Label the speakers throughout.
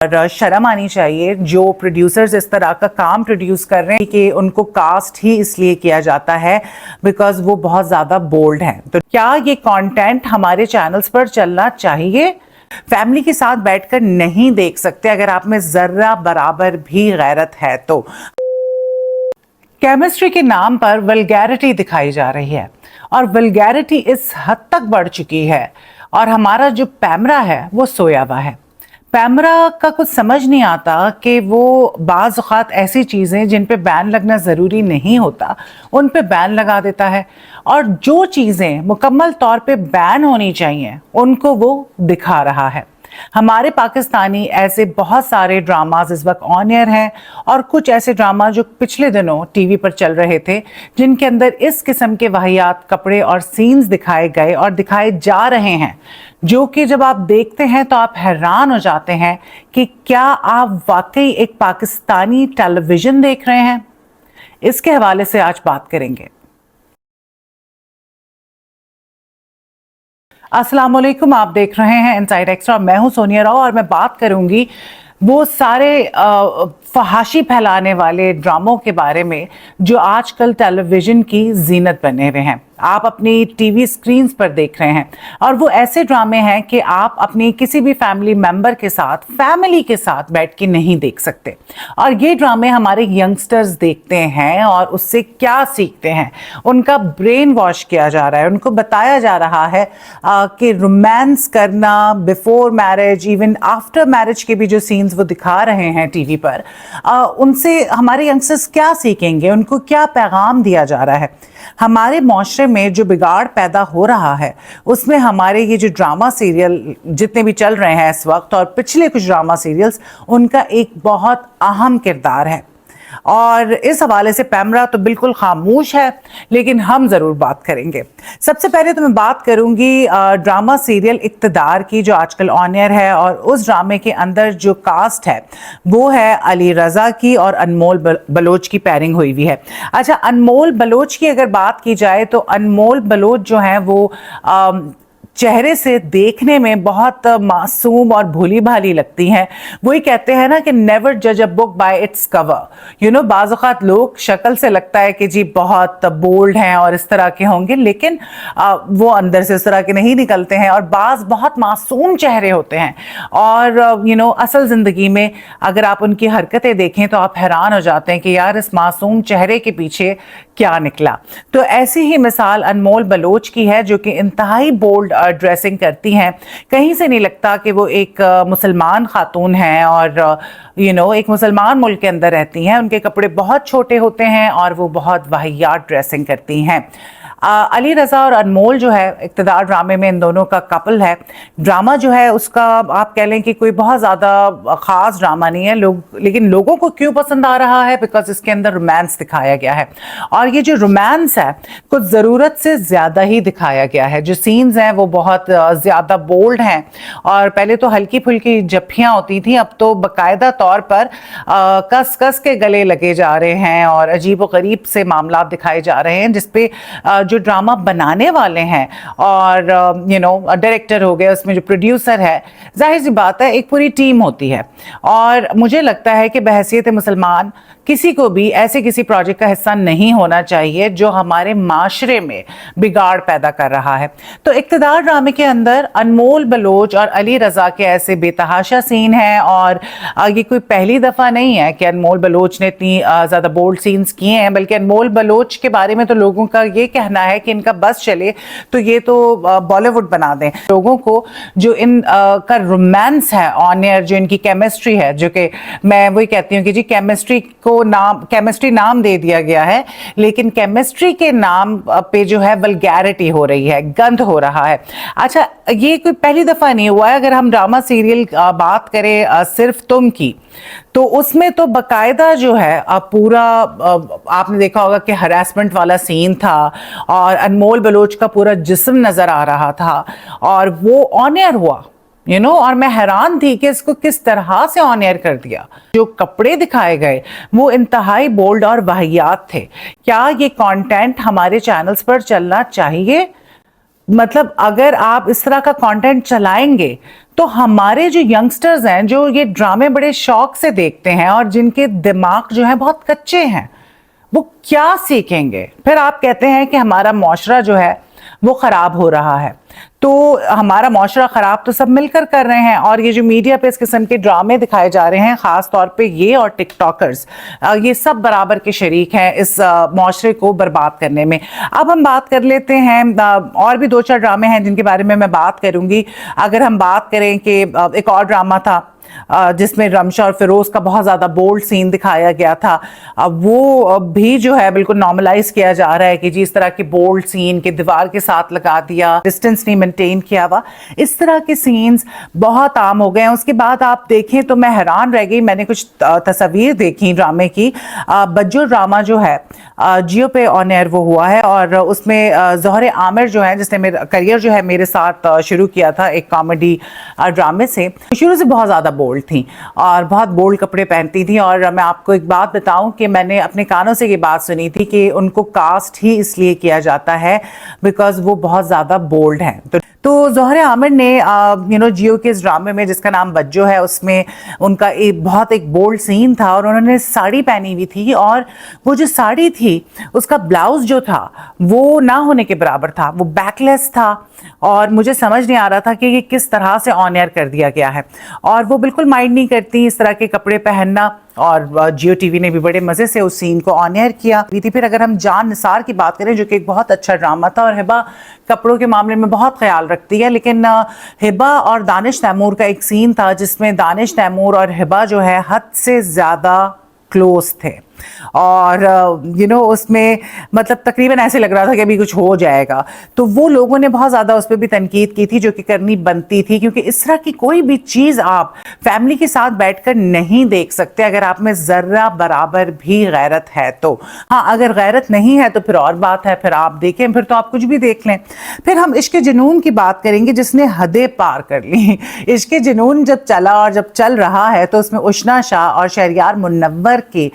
Speaker 1: اور شرم آنی چاہیے جو پروڈیوسرز اس طرح کا کام پروڈیوس کر رہے ہیں کہ ان کو کاسٹ ہی اس لیے کیا جاتا ہے بیکاز وہ بہت زیادہ بولڈ ہیں. تو کیا یہ کانٹینٹ ہمارے چینلز پر چلنا چاہیے؟ فیملی کے ساتھ بیٹھ کر نہیں دیکھ سکتے اگر آپ میں ذرہ برابر بھی غیرت ہے تو. کیمسٹری کے نام پر ولگیرٹی دکھائی جا رہی ہے اور ولگیرٹی اس حد تک بڑھ چکی ہے اور ہمارا جو پیمرا ہے وہ سویا ہوا ہے. پیمرا کا کچھ سمجھ نہیں آتا کہ وہ بعض اوقات ایسی چیزیں جن پہ بین لگنا ضروری نہیں ہوتا ان پہ بین لگا دیتا ہے اور جو چیزیں مکمل طور پہ بین ہونی چاہیے ان کو وہ دکھا رہا ہے. ہمارے پاکستانی ایسے بہت سارے ڈراماز اس وقت آن ایئر ہیں اور کچھ ایسے ڈراما جو پچھلے دنوں ٹی وی پر چل رہے تھے جن کے اندر اس قسم کے واہیات کپڑے اور سینز دکھائے گئے اور دکھائے جا رہے ہیں جو کہ جب آپ دیکھتے ہیں تو آپ حیران ہو جاتے ہیں کہ کیا آپ واقعی ایک پاکستانی ٹیلی ویژن دیکھ رہے ہیں. اس کے حوالے سے آج بات کریں گے. السلام علیکم، آپ دیکھ رہے ہیں انسائیڈ ایکسٹرا. میں ہوں سونیا راؤ اور میں بات کروں گی وہ سارے فحاشی پھیلانے والے ڈراموں کے بارے میں جو آج کل ٹیلی ویژن کی زینت بنے ہوئے ہیں. آپ اپنی ٹی وی سکرینز پر دیکھ رہے ہیں اور وہ ایسے ڈرامے ہیں کہ آپ اپنی کسی بھی فیملی ممبر کے ساتھ بیٹھ کے نہیں دیکھ سکتے. اور یہ ڈرامے ہمارے ینگسٹرز دیکھتے ہیں اور اس سے کیا سیکھتے ہیں. ان کا برین واش کیا جا رہا ہے، ان کو بتایا جا رہا ہے کہ رومانس کرنا before marriage even after marriage کے بھی جو سینز وہ دکھا رہے ہیں ٹی وی پر، ان سے ہمارے ینگسٹرز کیا سیکھیں گے، ان کو کیا پیغام دیا جا رہا ہے. ہمارے معاشرے میں جو بگاڑ پیدا ہو رہا ہے اس میں ہمارے یہ جو ڈراما سیریل جتنے بھی چل رہے ہیں اس وقت اور پچھلے کچھ ڈراما سیریلز ان کا ایک بہت اہم کردار ہے. اور اس حوالے سے پیمرا تو بالکل خاموش ہے لیکن ہم ضرور بات کریں گے. سب سے پہلے تو میں بات کروں گی ڈراما سیریل اقتدار کی جو آج کل آن ایئر ہے اور اس ڈرامے کے اندر جو کاسٹ ہے وہ ہے علی رضا کی اور انمول بلوچ کی پیرنگ ہوئی ہے. اچھا، انمول بلوچ کی اگر بات کی جائے تو انمول بلوچ جو ہیں وہ چہرے سے دیکھنے میں بہت معصوم اور بھولی بھالی لگتی ہیں. وہی کہتے ہیں نا کہ نیور جج اے بک بائی اٹس کور. بعض اوقات لوگ شکل سے لگتا ہے کہ جی بہت بولڈ ہیں اور اس طرح کے ہوں گے لیکن وہ اندر سے اس طرح کے نہیں نکلتے ہیں اور بعض بہت معصوم چہرے ہوتے ہیں اور اصل زندگی میں اگر آپ ان کی حرکتیں دیکھیں تو آپ حیران ہو جاتے ہیں کہ یار اس معصوم چہرے کے پیچھے کیا نکلا. تو ایسی ہی مثال انمول بلوچ کی ہے جو کہ انتہائی بولڈ ڈریسنگ کرتی ہیں. کہیں سے نہیں لگتا کہ وہ ایک مسلمان خاتون ہیں اور ایک مسلمان ملک کے اندر رہتی ہیں. ان کے کپڑے بہت چھوٹے ہوتے ہیں اور وہ بہت واہیات ڈریسنگ کرتی ہیں. علی رضا اور انمول جو ہے اقتدار ڈرامے میں ان دونوں کا کپل ہے. ڈرامہ جو ہے اس کا آپ کہہ لیں کہ کوئی بہت زیادہ خاص ڈرامہ نہیں ہے لیکن لوگوں کو کیوں پسند آ رہا ہے بیکاز اس کے اندر رومانس دکھایا گیا ہے اور یہ جو رومانس ہے کچھ ضرورت سے زیادہ ہی دکھایا گیا ہے. جو سینز ہیں وہ بہت زیادہ بولڈ ہیں اور پہلے تو ہلکی پھلکی جھپیاں ہوتی تھیں، اب تو باقاعدہ طور پر کس کس کے گلے لگے جا رہے ہیں اور عجیب و غریب سے معاملات دکھائے جا رہے ہیں جس پہ جو ڈرامہ بنانے والے ہیں اور ڈائریکٹر ہو گئے، اس میں جو پروڈیوسر ہے، ظاہر سی بات ہے ایک پوری ٹیم ہوتی ہے. اور مجھے لگتا ہے کہ بحیثیت مسلمان کسی کو بھی ایسے کسی پروجیکٹ کا حصہ نہیں ہونا چاہیے جو ہمارے معاشرے میں بگاڑ پیدا کر رہا ہے. تو اقتدار ڈرامے کے اندر انمول بلوچ اور علی رضا کے ایسے بے تحاشا سین ہیں اور یہ کوئی پہلی دفعہ نہیں ہے کہ انمول بلوچ نے اتنی زیادہ بولڈ سینز کیے ہیں، بلکہ انمول بلوچ کے بارے میں تو لوگوں کا یہ کہنا ہے کہ ان کا بس چلے تو یہ تو بالی ووڈ بنا دیں. لوگوں کو جو ان کا رومانس ہے آن ایئر، جو ان کی کیمسٹری ہے، جو کہ میں وہی کہتی ہوں کہ جی کیمسٹری نام دے دیا گیا ہے لیکن کیمسٹری کے نام پہ جو ہے ولگیرٹی ہو رہی ہے، گند ہو رہا ہے. اچھا، یہ کوئی پہلی دفعہ نہیں ہوا ہے. اگر ہم ڈرامہ سیریل بات کریں صرف تم کی تو اس میں تو باقاعدہ جو ہے پورا آپ نے دیکھا ہوگا کہ ہراسمنٹ والا سین تھا اور انمول بلوچ کا پورا جسم نظر آ رہا تھا اور وہ آن ایئر ہوا اور میں حیران تھی کہ اس کو کس طرح سے آن ایئر کر دیا. جو کپڑے دکھائے گئے وہ انتہائی بولڈ اور واہیات تھے. کیا یہ کانٹینٹ ہمارے چینلز پر چلنا چاہیے؟ मतलब अगर आप इस तरह का कंटेंट चलाएंगे तो हमारे जो यंगस्टर्स हैं, जो ये ड्रामे बड़े शौक से देखते हैं और जिनके दिमाग जो है बहुत कच्चे हैं, वो क्या सीखेंगे? फिर आप कहते हैं कि हमारा मुआशरा जो है वो खराब हो रहा है। तो हमारा मुआशरा खराब तो सब मिलकर कर रहे हैं, और ये जो मीडिया पे इस किस्म के ड्रामे दिखाए जा रहे हैं, खास तौर पे ये और टिकटॉकर्स, ये सब बराबर के शरीक हैं इस मुआशरे को बर्बाद करने में। अब हम बात कर लेते हैं, और भी 2-4 ड्रामे हैं जिनके बारे में मैं बात करूंगी। अगर हम बात करें कि एक और ड्रामा था जिसमें रमशा और फिरोज का बहुत ज्यादा बोल्ड सीन दिखाया गया था, अब वो भी जो है बिल्कुल नॉर्मलाइज किया जा रहा है कि जी इस तरह के बोल्ड सीन के दीवार के साथ लगा दिया, डिस्टेंस नहीं मेंटेन किया हुआ, इस तरह के सीन्स बहुत आम हो गए हैं। उसके बाद आप देखें तो मैं हैरान रह गई, मैंने कुछ तस्वीर देखी ड्रामे की। बज्जो ड्रामा जो है जियो पे ऑन एयर वो हुआ है, और उसमें ज़ोहरे आमिर जो है, जिसने मेरा करियर जो है मेरे साथ शुरू किया था एक कॉमेडी ड्रामे से, शुरू से बहुत ज़्यादा बोल्ड थी और बहुत बोल्ड कपड़े पहनती थी। और मैं आपको एक बात बताऊं कि मैंने अपने कानों से ये बात सुनी थी कि उनको कास्ट ही इसलिए किया जाता है बिकॉज वो बहुत ज़्यादा बोल्ड हैं। तो ज़ोहरे आमिर ने जियो के इस ड्रामे में जिसका नाम बज्जो है, उसमें उनका एक बोल्ड सीन था और उन्होंने साड़ी पहनी हुई थी, और वो जो साड़ी थी उसका ब्लाउज जो था वो ना होने के बराबर था, वो बैकलेस था, और मुझे समझ नहीं आ रहा था कि ये किस तरह से ऑन एयर कर दिया गया है। और वो बिल्कुल माइंड नहीं करती इस तरह के कपड़े पहनना, और जियो टीवी ने भी बड़े मजे से उस सीन को ऑन एयर किया थी। फिर अगर हम जान निसार की बात करें, जो कि एक बहुत अच्छा ड्रामा था, और हिबा कपड़ों के मामले में बहुत ख्याल रखती है, लेकिन हिबा और दानिश तैमूर का एक सीन था जिसमें दानिश तैमूर और हिबा जो है हद से ज्यादा क्लोज थे, और उसमें मतलब तकरीबन ऐसे लग रहा था कि अभी कुछ हो जाएगा। तो वो लोगों ने बहुत ज़्यादा उस पर भी तनकीद की थी, जो कि करनी बनती थी, क्योंकि इस तरह की कोई भी चीज़ आप फैमिली के साथ बैठकर नहीं देख सकते अगर आप में ज़र्रा बराबर भी गैरत है तो। हाँ, अगर गैरत नहीं है तो फिर और बात है, फिर आप देखें, फिर तो आप कुछ भी देख लें। फिर हम इश्क जुनून की बात करेंगे जिसने हदें पार कर ली। इश्क जुनून जब चला और जब चल रहा है तो उसमें उशना शाह और शहरयार मुनव्वर के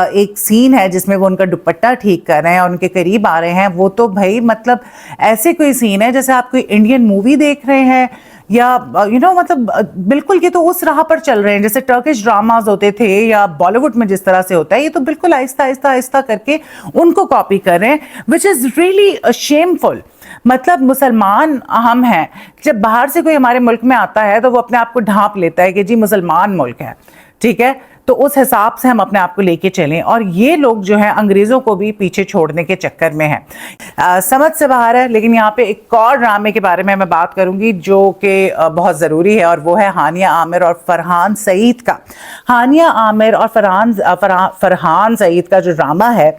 Speaker 1: एक सीन है जिसमें वो उनका दुपट्टा ठीक कर रहे हैं और उनके करीब आ रहे हैं। वो तो भाई मतलब ऐसे कोई सीन है जैसे आप कोई इंडियन मूवी देख रहे हैं, या मतलब बिल्कुल ये तो उस राह पर चल रहे हैं जैसे टर्किश ड्रामाज होते थे या बॉलीवुड में जिस तरह से होता है, ये तो बिल्कुल आहिस्ता आहिस्ता आहिस्ता करके उनको कॉपी कर रहे हैं, विच इज़ रियली शेमफुल। मतलब मुसलमान हम हैं, जब बाहर से कोई हमारे मुल्क में आता है तो वो अपने आप को ढांप लेता है कि जी मुसलमान मुल्क है, ठीक है, तो उस हिसाब से हम अपने आप को लेके चलें। और ये लोग जो हैं अंग्रेज़ों को भी पीछे छोड़ने के चक्कर में हैं, समझ से बाहर है। लेकिन यहाँ पे एक और ड्रामे के बारे में मैं बात करूँगी जो कि बहुत ज़रूरी है, और वो है हानिया आमिर और फरहान सईद का। हानिया आमिर और फरहान सईद का जो ड्रामा है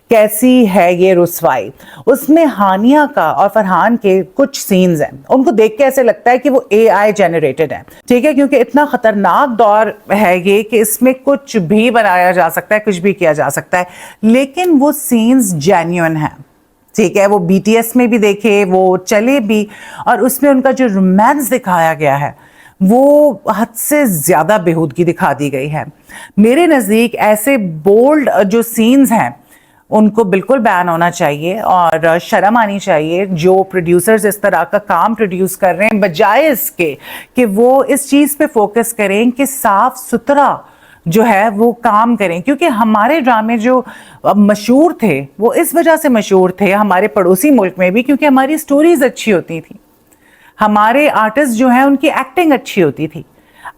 Speaker 1: कैसी है ये रुसवाई, उसमें हानिया का और फरहान के कुछ सीन्स हैं, उनको देख के ऐसे लगता है कि वो AI जनरेटेड है, ठीक है, क्योंकि इतना खतरनाक दौर है ये कि इसमें कुछ भी बनाया जा सकता है, कुछ भी किया जा सकता है, लेकिन वो सीन्स जेन्युइन हैं, ठीक है। वो BTS में भी देखे, वो चले भी, और उसमें उनका जो रोमांस दिखाया गया है वो हद से ज्यादा बेहूदगी दिखा दी गई है। मेरे नज़दीक ऐसे बोल्ड जो सीन्स हैं उनको बिल्कुल बैन होना चाहिए, और शर्म आनी चाहिए जो प्रोड्यूसर्स इस तरह का काम प्रोड्यूस कर रहे हैं, बजाय इसके कि वो इस चीज़ पे फोकस करें कि साफ सुथरा जो है वो काम करें। क्योंकि हमारे ड्रामे जो मशहूर थे वो इस वजह से मशहूर थे हमारे पड़ोसी मुल्क में भी, क्योंकि हमारी स्टोरीज अच्छी होती थी, हमारे आर्टिस्ट जो हैं उनकी एक्टिंग अच्छी होती थी।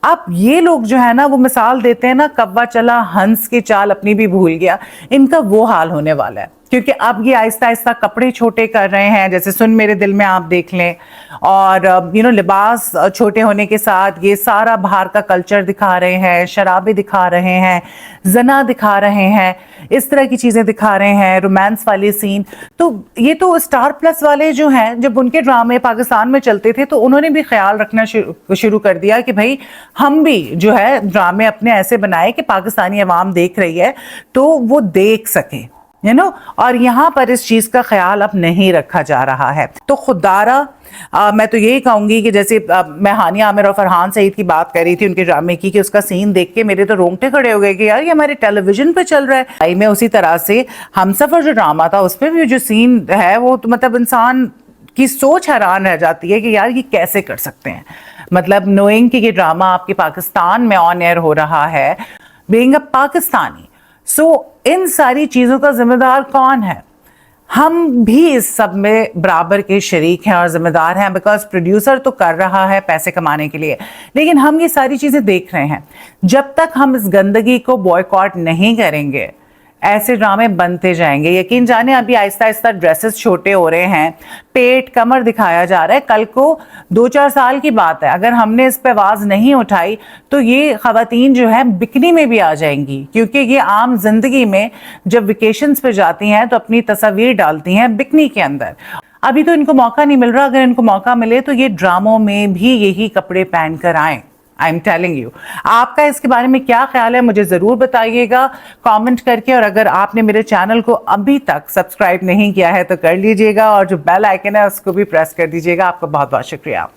Speaker 1: अब ये लोग जो है ना वो मिसाल देते हैं ना, कौवा चला हंस की चाल अपनी भी भूल गया, इनका वो हाल होने वाला है। क्योंकि अब ये आहिस्ता आहिस्ता कपड़े छोटे कर रहे हैं, जैसे सुन मेरे दिल में आप देख लें, और लिबास छोटे होने के साथ ये सारा बाहर का कल्चर दिखा रहे हैं, शराबे दिखा रहे हैं, जना दिखा रहे हैं, इस तरह की चीज़ें दिखा रहे हैं, रोमांस वाले सीन। तो ये तो स्टार प्लस वाले जो हैं, जब उनके ड्रामे पाकिस्तान में चलते थे तो उन्होंने भी ख्याल रखना शुरू कर दिया कि भाई हम भी जो है ड्रामे अपने ऐसे बनाए कि पाकिस्तानी अवाम देख रही है तो वो देख सके, और यहाँ पर इस चीज़ का ख्याल अब नहीं रखा जा रहा है। तो खुदारा मैं तो यही कहूँगी कि जैसे मैं हानिया आमिर और फरहान सईद की बात कर रही थी उनके ड्रामे की, कि उसका सीन देख के मेरे तो रोंगटे खड़े हो गए कि यार ये हमारे टेलीविजन पे चल रहा है। भाई में उसी तरह से हमसफर जो ड्रामा था उसमें भी जो सीन है वो तो मतलब इंसान की सोच हैरान रह जाती है कि यार ये कैसे कर सकते हैं, मतलब नोइंग कि ये ड्रामा आपके पाकिस्तान में ऑन एयर हो रहा है, बीइंग अ पाकिस्तानी। सो इन सारी चीज़ों का जिम्मेदार कौन है? हम भी इस सब में बराबर के शरीक हैं और जिम्मेदार हैं, बिकॉज प्रोड्यूसर तो कर रहा है पैसे कमाने के लिए, लेकिन हम ये सारी चीज़ें देख रहे हैं। जब तक हम इस गंदगी को बॉयकॉट नहीं करेंगे ऐसे ड्रामे बनते जाएंगे। यकीन जाने अभी आहिस्ता आहिस्ता ड्रेसेस छोटे हो रहे हैं, पेट कमर दिखाया जा रहा है। कल को 2-4 साल की बात है, अगर हमने इस पे आवाज़ नहीं उठाई तो ये ख़वातीन जो है बिकनी में भी आ जाएंगी, क्योंकि ये आम जिंदगी में जब वेकेशंस पे जाती हैं तो अपनी तस्वीर डालती हैं बिकनी के अंदर। अभी तो इनको मौका नहीं मिल रहा, अगर इनको मौका मिले तो ये ड्रामों में भी यही कपड़े पहन कर आएँ। I am telling you. आपका इसके बारे में क्या ख्याल है मुझे ज़रूर बताइएगा कमेंट करके, और अगर आपने मेरे चैनल को अभी तक सब्सक्राइब नहीं किया है तो कर लीजिएगा, और जो बेल आइकन है उसको भी प्रेस कर दीजिएगा। आपका बहुत बहुत शुक्रिया।